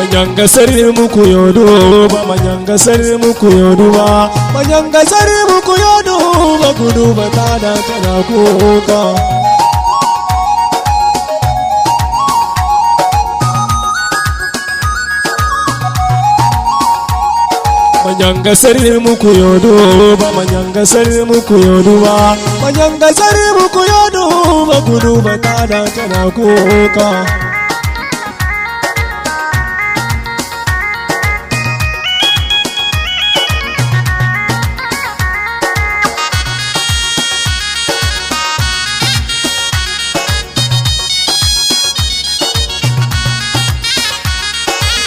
Manyanga sari muku yodo ba manyanga sari muku yodo ba manyanga sari muku yodo ba kudu batada kana kuka Manyanga sari muku yodo ba manyanga sari muku yodo ba manyanga sari muku yodo ba kudu batada kana kuka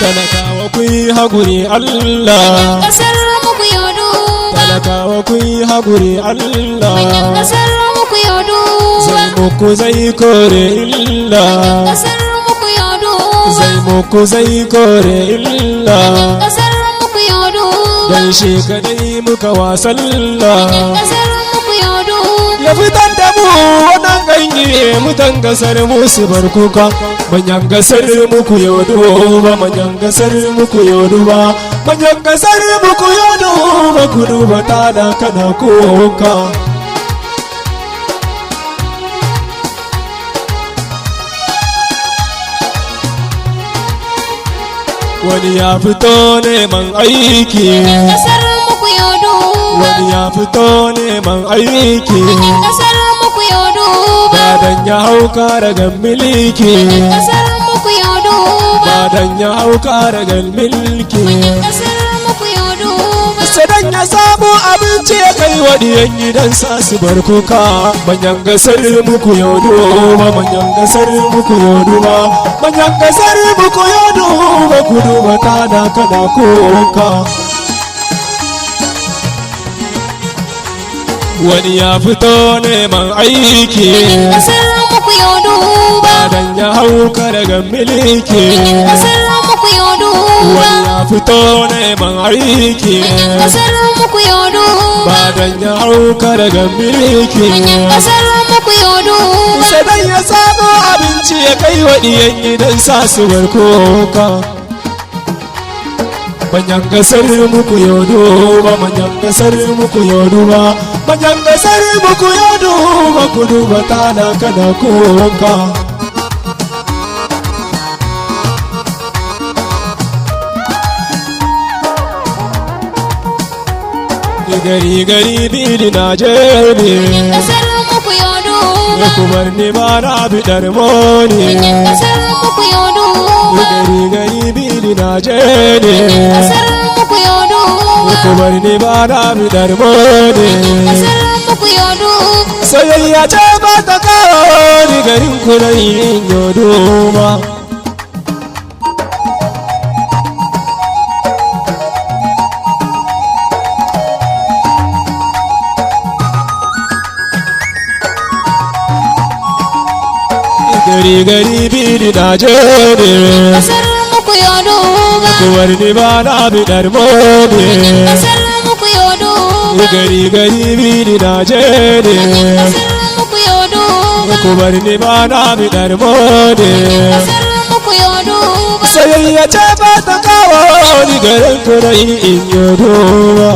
Talakawa kuyi haguri Allah kasar muku yodo talakawa kuyi haguri Allah kasar muku yodo zai muku zai kore illa kasar muku yodo zai muku zai kore illa kasar muku yodo dan shi kadai muka wasalla kasar muku yodo ya fitar da mu wannan ganye mutan kasar mu su barkuka manyan gasar muku yodo ba manyan gasar muku yodo ba manyan gasar muku yodo ba kudu ba tada kana kuka wani ya fito neman aiki kasar muku yodo wani ya fito neman aiki kasar muku yodo badan ya hauka daga miliki kasar muku yodo badan ya hauka daga milki kasar muku yodo sadan ya samu abinci ya kai wa diyan gidansa su bar kuka manyan gasar muku yodo ba manyan gasar muku yodo ba manyan gasar muku yodo ba kudu ba tada kana kuka wani ya fito neman aiki kasar muku yodo badan ya hauka daga miliki kasar muku yodo wani ya fito neman aiki kasar muku yodo badan ya hauka daga miliki kasar muku yodo sadan ya samu abinci ya kai wa diyan gidansa su bar kuka manyan gasar muku yodo ba manyan gasar muku yodo ba manyan gasar muku yodo ba kudu ba tada kana kuka gari gari bidi na jebe kasar muku yodo ba kumar ni ba na bidar moni kasar muku yodo gari gari bidi na jebe kasar muku yodo ba kumar ni ba na bidar moni kasar muku yodo soyayya ce ba ta kawo ni garin kunayin yodo ba gari gari bidi na jebe kasar muku yodo ba kuwar ni ba na bidar moni kasar muku yodo gari gari bidi na jebe kasar muku yodo ba kuwar ni ba na bidar moni kasar muku yodo soyayya ce ba ta kawo ni garin kunayin yodo ba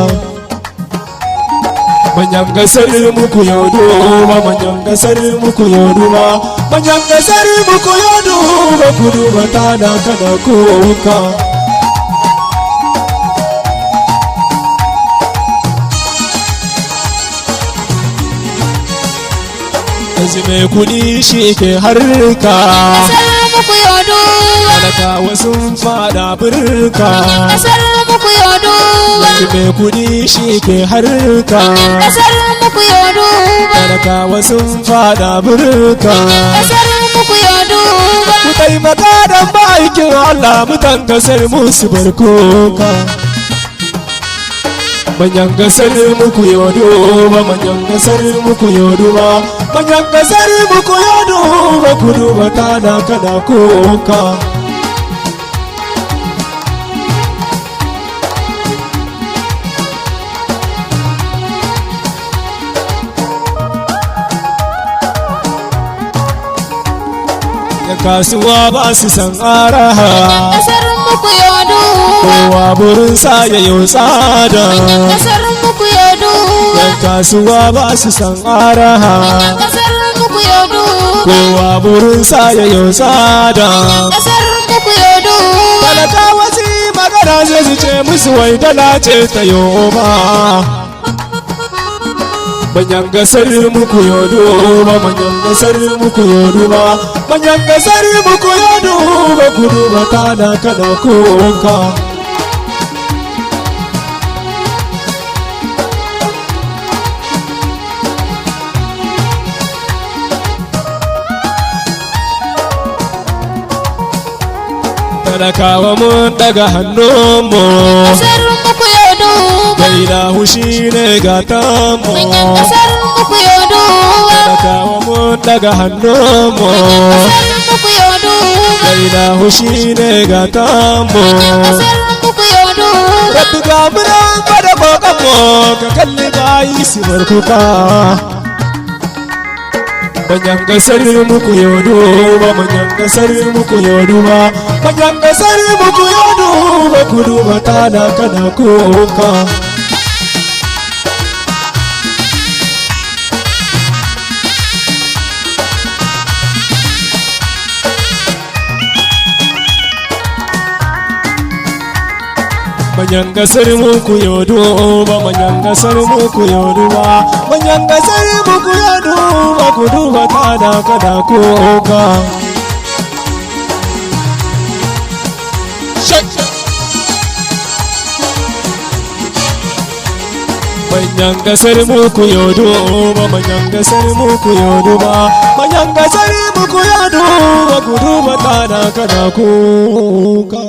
manyan gasar muku yodo ba manyan gasar muku yodo ba manyan gasar muku yodo ba kudu ba tada kana kuka yanzu mai kudi shi ke harka kasar muku yodo talakawa sun fada birka kasar muku yodo yanzu mai kudi shi ke harka kasar muku yodo talakawa sun fada birka kasar muku yodo ku taimaka don ba'ikin Allah mutan kasar musu barkoka manyan gasar muku yodo ba manyan gasar muku yodo ba manyan gasar muku yodo ba kudu ba tada kana kuka kasuwa ba su san araha kasar muku kowa burinsa ya yi tsada. Manyan kasar mu ku yo duba. Yan kasuwa ba su san araha. Manyan kasar mu ku yo duba. kowa burinsa ya yi tsada. Manyan kasar mu ku yo duba. Talakawa su magana zai su ce musu wai dala ce ta yoba. Manyan gasar muku yo duba, manyan gasar muku yo duba, manyan gasar muku yo duba, ku duba kana kana kuka. Talakawa mun daga hannunmu. Kasar mu ku yo duba. Gaida hushi ne gatanmu. Manyan kasar mu ku yo duba. Talakawa mun daga hannunmu. Kasar mu ku yo duba. Gaida hushi ne gatanmu. Kasar mu ku yo duba. Rabbi ga munan gwada kokanmu ka kalli bayi su barkuka. Manyan gasar muku yo duba, manyan gasar muku yo duba, manyan gasar muku yo duba, ku duba tana kana kuka. Manyan gasar muku yo duba, manyan gasar muku yo duba, manyan gasar muku yo duba, ku duba tana kana kuka. Manyan gasar muku yo duba, manyan gasar muku yo duba, manyan gasar muku yo duba, ku duba tana kana kuka.